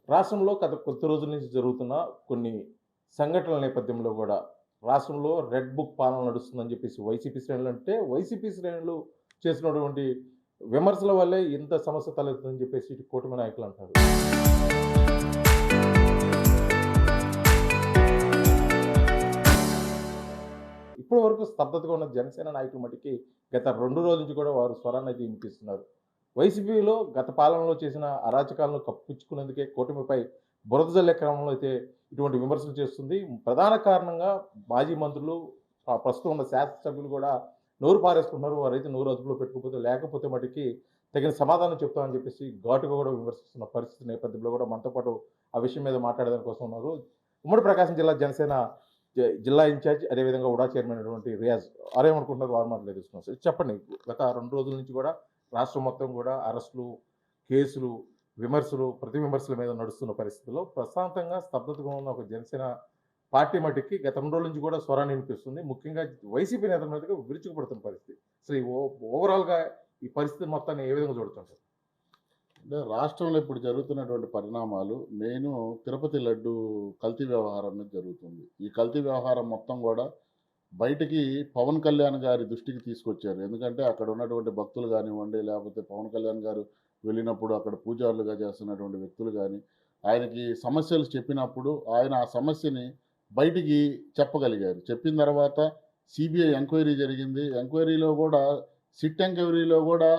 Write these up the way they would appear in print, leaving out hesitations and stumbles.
రాష్ట్రంలో గత కొద్ది రోజుల నుంచి జరుగుతున్న కొన్ని సంఘటనల నేపథ్యంలో గూడా, రాష్ట్రంలో రెడ్ బుక్ పాలన నడుస్తుందని జెప్పేసి వైసీపీ శ్రేణులు అంటే, వైసీపీ శ్రేణులు చేసినటువంటి విమర్శల వల్లే ఇంత సమస్య తలెత్తుతుందని జెప్పేసి ఇటు కూటమి నాయకులంటారు. ఇప్పటి వరకు స్తబ్దతగా ఉన్న జనసేన నాయకులు మటికి గత 2 రోజుల నుంచి కూడా వారు స్వరాన్నయితే వినిపిస్తున్నారు. వైసీపీలో గత పాలనలో చేసిన అరాచకాలను కప్పిపుచ్చుకునేందుకే కూటమిపై బురద జల్లే క్రమంలో అయితే ఇటువంటి విమర్శలు చేస్తుంది. ప్రధాన కారణంగా మాజీ మంత్రులు, ప్రస్తుతం ఉన్న శాసనసభ్యులు కూడా నోరు పారేసుకుంటున్నారు. వారైతే నోరు అదుపులో పెట్టుకోకపోతే లేకపోతే మటికి తగిన సమాధానం చెప్తామని చెప్పేసి ఘాటుగా కూడా విమర్శిస్తున్న పరిస్థితి నేపథ్యంలో కూడా మనతో పాటు ఆ విషయం మీద మాట్లాడేదాని కోసం ఉన్నారు. ఉమ్మడి ప్రకాశం జిల్లా జనసేన జిల్లా ఇన్ఛార్జ్, అదేవిధంగా ఉడా చైర్మన్ అయినటువంటి రియాజ్ వారేమనుకుంటున్నారు వారి మాటలు తెలుసుకున్నాం. సార్ చెప్పండి, గత 2 రోజుల నుంచి కూడా రాష్ట్రం మొత్తం కూడా అరెస్టులు, కేసులు, విమర్శలు, ప్రతి విమర్శల మీద నడుస్తున్న పరిస్థితుల్లో ప్రశాంతంగా స్తబ్దతగా ఉన్న ఒక జనసేన పార్టీ మట్టికి గత 2 రోజుల నుంచి కూడా స్వరాన్ని వినిపిస్తుంది. ముఖ్యంగా వైసీపీ నేతల మీదగా విరుచుకుపడుతున్న పరిస్థితి. అసలు ఓవరాల్‌గా ఈ పరిస్థితి మొత్తాన్ని ఏ విధంగా చూడొచ్చంటారు? అంటే రాష్ట్రంలో ఇప్పుడు జరుగుతున్నటువంటి పరిణామాలు మెయిను తిరుపతి లడ్డు కల్తీ వ్యవహారం మీద జరుగుతుంది. ఈ కల్తీ వ్యవహారం మొత్తం కూడా బయటికి పవన్ కళ్యాణ్ గారి దృష్టికి తీసుకొచ్చారు. ఎందుకంటే అక్కడ ఉన్నటువంటి భక్తులు కానివ్వండి, లేకపోతే పవన్ కళ్యాణ్ గారు వెళ్ళినప్పుడు అక్కడ పూజారులుగా చేస్తున్నటువంటి వ్యక్తులు కానీ, ఆయనకి సమస్యలు చెప్పినప్పుడు ఆయన ఆ సమస్యని బయటికి చెప్పగలిగారు. చెప్పిన తర్వాత సిబిఐ ఎంక్వైరీ జరిగింది. ఎంక్వైరీలో కూడా సిట్ ఎంక్వైరీలో కూడా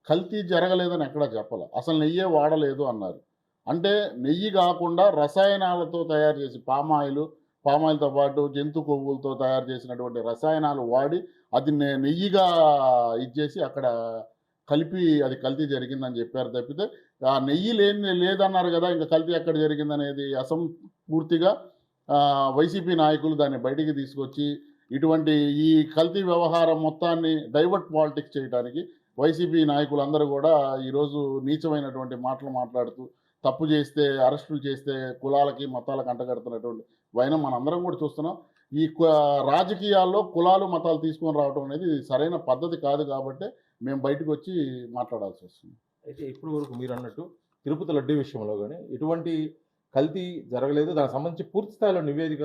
కల్తీ జరగలేదని ఎక్కడా చెప్పాల. అసలు నెయ్యే వాడలేదు అన్నారు. అంటే నెయ్యి కాకుండా రసాయనాలతో తయారు చేసి పామాయిల్‌తో పాటు జంతు కొవ్వులతో తయారు చేసినటువంటి రసాయనాలు వాడి అది నెయ్యిగా ఇచ్చేసి అక్కడ కలిపి అది కల్తీ జరిగిందని చెప్పారు తప్పితే, ఆ నెయ్యి లేదన్నారు కదా! ఇంక కల్తీ ఎక్కడ జరిగిందనేది పూర్తిగా వైసీపీ నాయకులు దాన్ని బయటికి తీసుకొచ్చి ఇటువంటి ఈ కల్తీ వ్యవహారం మొత్తాన్ని డైవర్ట్ పాలిటిక్స్ చేయడానికి వైసీపీ నాయకులందరూ కూడా ఈరోజు నీచమైనటువంటి మాటలు మాట్లాడుతూ, తప్పు చేస్తే అరెస్టులు చేస్తే కులాలకి, మతాలకు అంటగడుతున్నటువంటి వైనం మనందరం కూడా చూస్తున్నాం. ఈ రాజకీయాల్లో కులాలు, మతాలు తీసుకొని రావడం అనేది సరైన పద్ధతి కాదు కాబట్టే మేము బయటకొచ్చి మాట్లాడాల్సి వస్తుంది. అయితే ఇప్పటి వరకు మీరన్నట్టు తిరుపతి లడ్డూ విషయంలో గాని ఎటువంటి కల్తీ జరగలేదు. దానికి సంబంధించి పూర్తి స్థాయిలో నివేదిక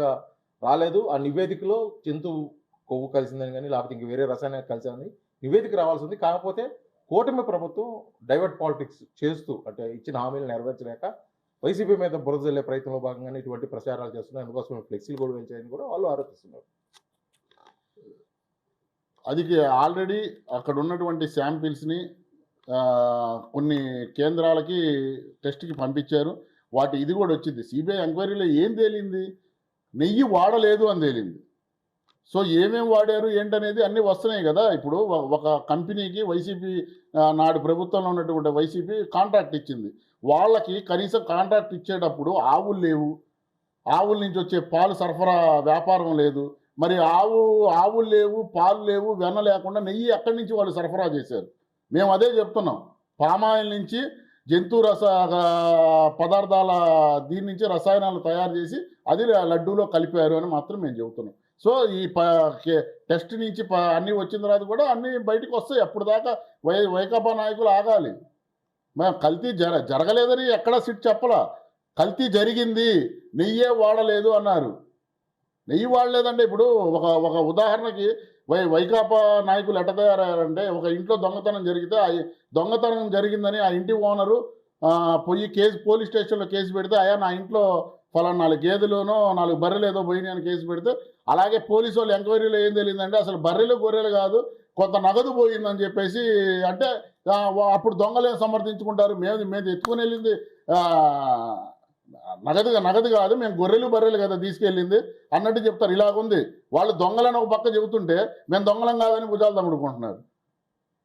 రాలేదు. ఆ నివేదికలో జంతువు కొవ్వు కలిసిందని గాని, లేకపోతే ఇంక వేరే రసాయనాలు కలిసాయని నివేదిక రావాల్సింది. కాకపోతే కూటమి ప్రభుత్వం డైవర్ట్ పాలిటిక్స్ చేస్తూ, అంటే ఇచ్చిన హామీలు నెరవేర్చలేక వైసీపీ మీద బురద జల్లే ప్రయత్నంలో భాగంగానే ఇటువంటి ప్రచారాలు చేస్తున్నారు. అందుకోసం ఫ్లెక్సీలు కూడా పెంచాయని కూడా వాళ్ళు ఆరోపిస్తున్నారు. అది ఆల్రెడీ అక్కడ ఉన్నటువంటి శాంపిల్స్‌ని కొన్ని కేంద్రాలకి టెస్ట్‌కి పంపించారు. ఇది కూడా వచ్చింది. సిబిఐ ఎంక్వైరీలో ఏం తేలింది? నెయ్యి వాడలేదు అని తేలింది. సో ఏమేమి వాడారు ఏంటనేది అన్నీ వస్తున్నాయి కదా! ఇప్పుడు ఒక కంపెనీకి వైసీపీ నాడు ప్రభుత్వంలో ఉన్నటువంటి వైసీపీ కాంట్రాక్ట్ ఇచ్చింది. వాళ్ళకి కనీసం కాంట్రాక్ట్ ఇచ్చేటప్పుడు ఆవులు లేవు. ఆవుల నుంచి వచ్చే పాలు సరఫరా వ్యాపారం లేదు. మరి ఆవులు లేవు, పాలు లేవు, వెన్న లేకుండా నెయ్యి ఎక్కడి నుంచి వాళ్ళు సరఫరా చేశారు? మేము అదే చెప్తున్నాం. పామాయిల్ నుంచి జంతు పదార్థాల దీని నుంచి రసాయనాలు తయారు చేసి అది లడ్డూలో కలిపారు అని మాత్రం మేము చెబుతున్నాం. సో ఈ టెస్ట్ నుంచి అన్నీ వచ్చిన తర్వాత కూడా అన్నీ బయటకు వస్తాయి. అప్పుడు దాకా వైకాపా నాయకులు ఆగాలి. మేము కల్తీ జరగలేదని ఎక్కడా సిట్ చెప్పలా. కల్తీ జరిగింది, నెయ్యే వాడలేదు అన్నారు. నెయ్యి వాడలేదంటే ఇప్పుడు ఒక ఉదాహరణకి వైకాపా నాయకులు ఎట్ట తయారయ్యారంటే, ఒక ఇంట్లో దొంగతనం జరిగితే ఆ దొంగతనం జరిగిందని ఆ ఇంటి ఓనరు పోలీస్ స్టేషన్లో కేసు పెడితే, అయ్యా నా ఇంట్లో ఫలానా 4 గేదెలోనో 4 బర్రెలు ఏదో పోయినాయి అని కేసు పెడితే, అలాగే పోలీసు వాళ్ళు ఎంక్వైరీలో ఏం తెలియదంటే అసలు బర్రెలు గొర్రెలు కాదు, కొంత నగదు పోయిందని చెప్పేసి అంటే అప్పుడు దొంగలు ఏం సమర్థించుకుంటారు? మేము ఎత్తుకుని వెళ్ళింది నగదు కాదు, మేము బర్రెలు కదా తీసుకెళ్ళింది అన్నట్టు చెప్తారు. ఇలాగుంది. వాళ్ళు దొంగలని ఒక పక్క చెబుతుంటే మేము దొంగలం కాదని భుజాలు తమ్ముడుకుంటున్నారు.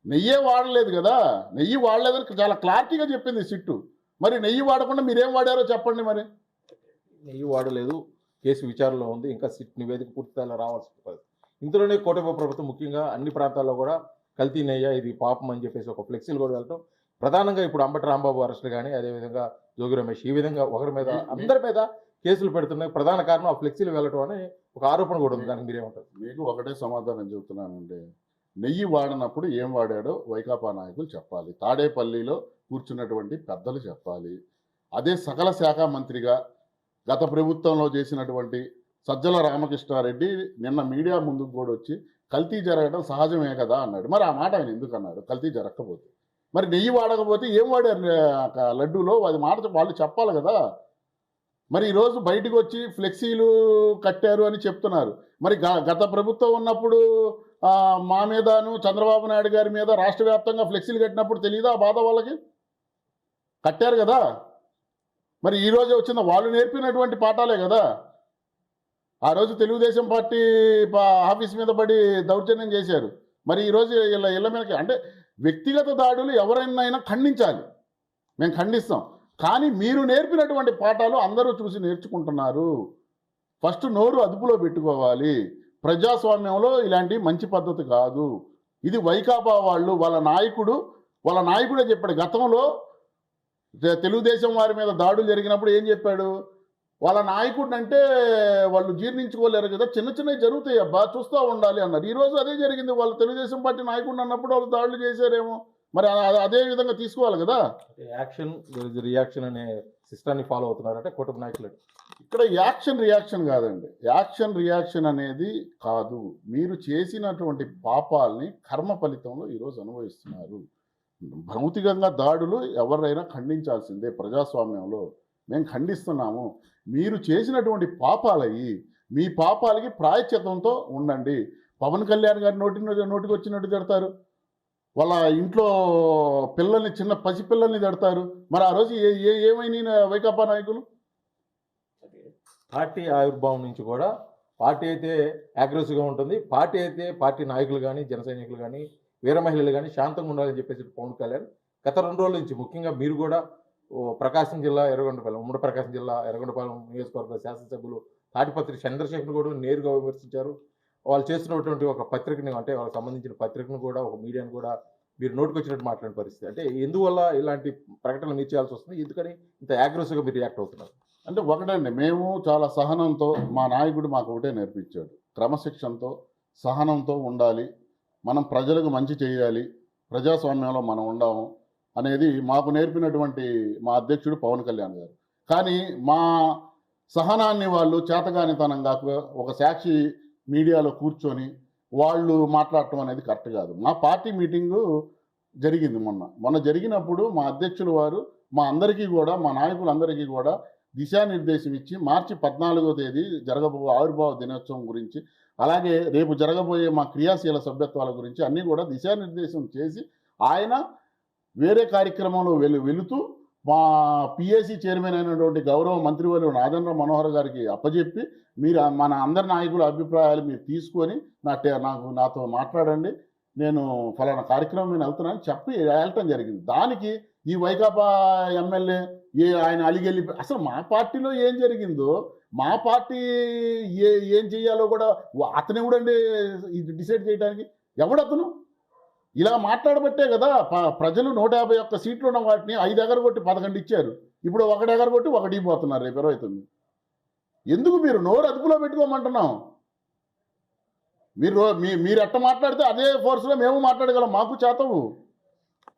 నెయ్యే వాడలేదు కదా! నెయ్యి వాడలేదని చాలా క్లారిటీగా చెప్పింది సిట్టు. మరి నెయ్యి వాడకుండా మీరేం వాడారో చెప్పండి మరి. నెయ్యి వాడలేదు, కేసు విచారణలో ఉంది. ఇంకా సిట్ నివేదిక పూర్తి స్థాయిలో రావాల్సి ఉంటుంది. ఇందులోనే కూటమి ప్రభుత్వం ముఖ్యంగా అన్ని ప్రాంతాల్లో కూడా కల్తీ నెయ్య ఇది పాపం అని చెప్పేసి ఒక ఫ్లెక్సీలు కూడా వెళ్ళటం, ప్రధానంగా ఇప్పుడు అంబటి రాంబాబు అరెస్టులు కానీ, అదేవిధంగా జోగి రమేష్, ఈ విధంగా ఒకరి మీద అందరి మీద కేసులు పెడుతున్నాయి. ప్రధాన కారణం ఆ ఫ్లెక్సీలు వెళ్ళటం అని ఒక ఆరోపణ కూడా ఉంది. దానికి మీరేమంటారు? మీకు ఒకటే సమాధానం చెబుతున్నానండి. నెయ్యి వాడినప్పుడు ఏం వాడాడో వైకాపా నాయకులు చెప్పాలి. తాడేపల్లిలో కూర్చున్నటువంటి పెద్దలు చెప్పాలి. అదే సకల శాఖ మంత్రిగా గత ప్రభుత్వంలో చేసినటువంటి సజ్జల రామకృష్ణారెడ్డి నిన్న మీడియా ముందుకు కూడా వచ్చి కల్తీ జరగడం సహజమే కదా అన్నాడు. మరి ఆ మాట ఆయన ఎందుకు అన్నాడు? కల్తీ జరగకపోతే మరి నెయ్యి వాడకపోతే ఏం వాడారు లడ్డూలో? అది మాట వాళ్ళు చెప్పాలి కదా. మరి ఈరోజు బయటకు వచ్చి ఫ్లెక్సీలు కట్టారు అని చెప్తున్నారు. మరి గత ప్రభుత్వం ఉన్నప్పుడు మా మీదను చంద్రబాబు నాయుడు గారి మీద రాష్ట్ర వ్యాప్తంగా ఫ్లెక్సీలు కట్టినప్పుడు తెలియదా ఆ బాధ? వాళ్ళకి కట్టారు కదా. మరి ఈరోజే వచ్చింది వాళ్ళు నేర్పినటువంటి పాఠాలే కదా. ఆ రోజు తెలుగుదేశం పార్టీ ఆఫీస్ మీద పడి దౌర్జన్యం చేశారు. మరి ఈరోజు ఇళ్ళ మీదకి అంటే వ్యక్తిగత దాడులు ఎవరైనా ఖండించాలి, మేము ఖండిస్తాం. కానీ మీరు నేర్పినటువంటి పాఠాలు అందరూ చూసి నేర్చుకుంటున్నారు. ఫస్ట్ నోరు అదుపులో పెట్టుకోవాలి. ప్రజాస్వామ్యంలో ఇలాంటి మంచి పద్ధతి కాదు. ఇది వైకాపా వాళ్ళు వాళ్ళ నాయకుడే చెప్పాడు. గతంలో తెలుగుదేశం వారి మీద దాడులు జరిగినప్పుడు ఏం చెప్పాడు? వాళ్ళ నాయకుడిని అంటే వాళ్ళు జీర్ణించుకోలేరు కదా, చిన్న చిన్నవి జరుగుతాయి అబ్బా, చూస్తూ ఉండాలి అన్నారు. ఈరోజు అదే జరిగింది. వాళ్ళు తెలుగుదేశం పార్టీ నాయకుడిని అన్నప్పుడు వాళ్ళు దాడులు చేశారేమో, మరి అదే విధంగా తీసుకోవాలి కదా. యాక్షన్ రియాక్షన్ అనే సిస్టాన్ని ఫాలో అవుతున్నారంటే కుటుంబ నాయకులు. ఇక్కడ రియాక్షన్ కాదండి. రియాక్షన్ అనేది కాదు. మీరు చేసినటువంటి పాపాలని కర్మ ఫలితంలో ఈరోజు అనుభవిస్తున్నారు. భౌతికంగా దాడులు ఎవరైనా ఖండించాల్సిందే. ప్రజాస్వామ్యంలో మేము ఖండిస్తున్నాము. మీరు చేసినటువంటి పాపాలయ్యి మీ పాపాలకి ప్రాయశ్చిత్తంతో ఉండండి. పవన్ కళ్యాణ్ గారి నోటికి వచ్చినట్టు తిడతారు, వాళ్ళ ఇంట్లో పిల్లల్ని, చిన్న పసిపిల్లల్ని తిడతారు. మరి ఆ రోజు ఏమైనా వైకాపా నాయకులు? పార్టీ ఆవిర్భావం నుంచి కూడా పార్టీ అయితే అగ్రెసివ్గా ఉంటుంది. పార్టీ అయితే పార్టీ నాయకులు కానీ, జన సైనికులు కానీ, వీర మహిళలు కానీ శాంతంగా ఉండాలని చెప్పేసి పవన్ కళ్యాణ్ గత 2 రోజుల నుంచి, ముఖ్యంగా మీరు కూడా ప్రకాశం జిల్లా ఎర్రగొండపాలెం, ఉమ్మడి ప్రకాశం జిల్లా ఎర్రగొండపాలెం నియోజకవర్గ శాసనసభ్యులు తాటిపత్రి చంద్రశేఖర్ కూడా నేరుగా విమర్శించారు. వాళ్ళు చేస్తున్నటువంటి ఒక పత్రికని, అంటే వాళ్ళకి సంబంధించిన పత్రికను కూడా, ఒక మీడియాను కూడా మీరు నోటికి వచ్చినట్టు మాట్లాడిన పరిస్థితి. అంటే ఎందువల్ల ఇలాంటి ప్రకటనలు మీరు చేయాల్సి వస్తుంది? ఎందుకని ఇంత అగ్రెసివ్గా మీరు రియాక్ట్ అవుతున్నారు? అంటే ఒకటండి, మేము చాలా సహనంతో, మా నాయకుడు మాకు ఒకటే నేర్పించాడు, క్రమశిక్షణతో సహనంతో ఉండాలి, మనం ప్రజలకు మంచి చేయాలి, ప్రజాస్వామ్యంలో మనం ఉండాము అనేది మాకు నేర్పినటువంటి మా అధ్యక్షుడు పవన్ కళ్యాణ్ గారు. కానీ మా సహనాన్ని వాళ్ళు చేతగానితనంగా ఒక సాక్షి మీడియాలో కూర్చొని వాళ్ళు మాట్లాడటం అనేది కరెక్ట్ కాదు. మా పార్టీ మీటింగు జరిగింది మొన్న జరిగినప్పుడు మా అధ్యక్షులు వారు మా అందరికీ కూడా, మా నాయకులందరికీ కూడా దిశానిర్దేశం ఇచ్చి మార్చి 14వ తేదీ జరగబోయే ఆవిర్భావ దినోత్సవం గురించి, అలాగే రేపు జరగబోయే మా క్రియాశీల సభ్యత్వాల గురించి అన్నీ కూడా దిశానిర్దేశం చేసి ఆయన వేరే కార్యక్రమంలో వెళుతూ మా పిఏసీ చైర్మన్ అయినటువంటి గౌరవ మంత్రివర్యులు నాదెండ్ర మనోహర్ గారికి అప్పచెప్పి, మీరు మన అందరి నాయకుల అభిప్రాయాలు మీరు తీసుకొని నాతో మాట్లాడండి, నేను ఫలానా కార్యక్రమం నేను వెళ్తున్నానని చెప్పి వెళ్ళటం జరిగింది. దానికి ఈ వైకాపా ఎమ్మెల్యే ఆయన అలిగెళ్ళి, అసలు మా పార్టీలో ఏం జరిగిందో, మా పార్టీ ఏం చెయ్యాలో కూడా అతను ఎవడండి డిసైడ్ చేయడానికి? ఎవడతను? ఇలా మాట్లాడబట్టే కదా ప్రజలు 151 సీట్లు ఉన్న వాటిని 5 ఎగరగొట్టి 11 ఇచ్చారు. ఇప్పుడు 1 ఎగరగొట్టి 1 ఇవ్వబోతున్నారు రేపు 29. ఎందుకు మీరు నోరు అదుపులో పెట్టుకోమంటున్నాం? మీరు ఎట్ట మాట్లాడితే అదే ఫోర్స్లో మేము మాట్లాడగలం, మాకు చేతవు.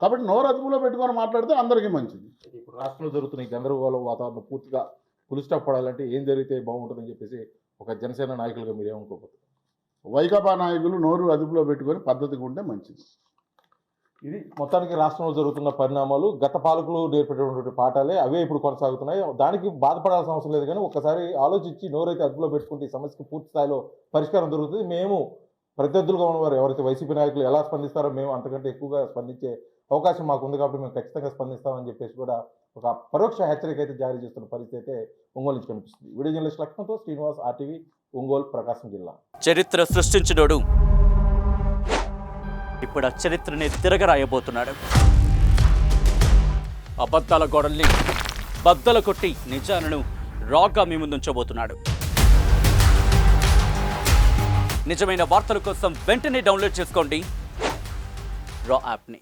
కాబట్టి నోరు అదుపులో పెట్టుకొని మాట్లాడితే అందరికీ మంచిది. ఇప్పుడు రాష్ట్రంలో జరుగుతున్న ఈ గందరగోళ వాతావరణం పూర్తిగా ఫుల్ స్టాప్ పడాలంటే ఏం జరిగితే బాగుంటుందని చెప్పేసి ఒక జనసేన నాయకులుగా మీరు ఏమనుకోకపోతే? వైకాపా నాయకులు నోరు అదుపులో పెట్టుకొని పద్ధతిగా ఉంటే మంచిది. ఇది మొత్తానికి రాష్ట్రంలో జరుగుతున్న పరిణామాలు, గత పాలకులు నేర్పేటటువంటి పాఠాలే అవే ఇప్పుడు కొనసాగుతున్నాయి. దానికి బాధపడాల్సిన అవసరం లేదు. కానీ ఒక్కసారి ఆలోచించి నోరైతే అదుపులో పెట్టుకుంటే ఈ సమస్యకి పూర్తి స్థాయిలో పరిష్కారం దొరుకుతుంది. మేము ప్రత్యర్థులుగా ఉన్నవారు ఎవరైతే వైసీపీ నాయకులు ఎలా స్పందిస్తారో మేము అంతకంటే ఎక్కువగా స్పందించే అవకాశం మాకు ఉంది, కాబట్టి మేము ఖచ్చితంగా స్పందిస్తామని చెప్పేసి కూడా ఒక పరోక్ష హెచ్చరిక అయితే జారీ చేస్తున్న పరిస్థితి అయితే ఒంగోలు నుంచి కనిపిస్తుంది. వీడియో జర్నలిస్ట్ లక్ష్మణ్తో శ్రీనివాస్, RTV, ఒంగోలు, ప్రకాశం జిల్లా. చరిత్ర సృష్టించినోడు ఇప్పుడు ఆ చరిత్రని తిరగరాయబోతున్నాడు. అబద్ధాల గోడల్ని బద్దలు కొట్టి నిజాలను రాగా మీ ముందుంచబోతున్నాడు. నిజమైన వార్తల కోసం వెంటనే డౌన్లోడ్ చేసుకోండి రా యాప్ని.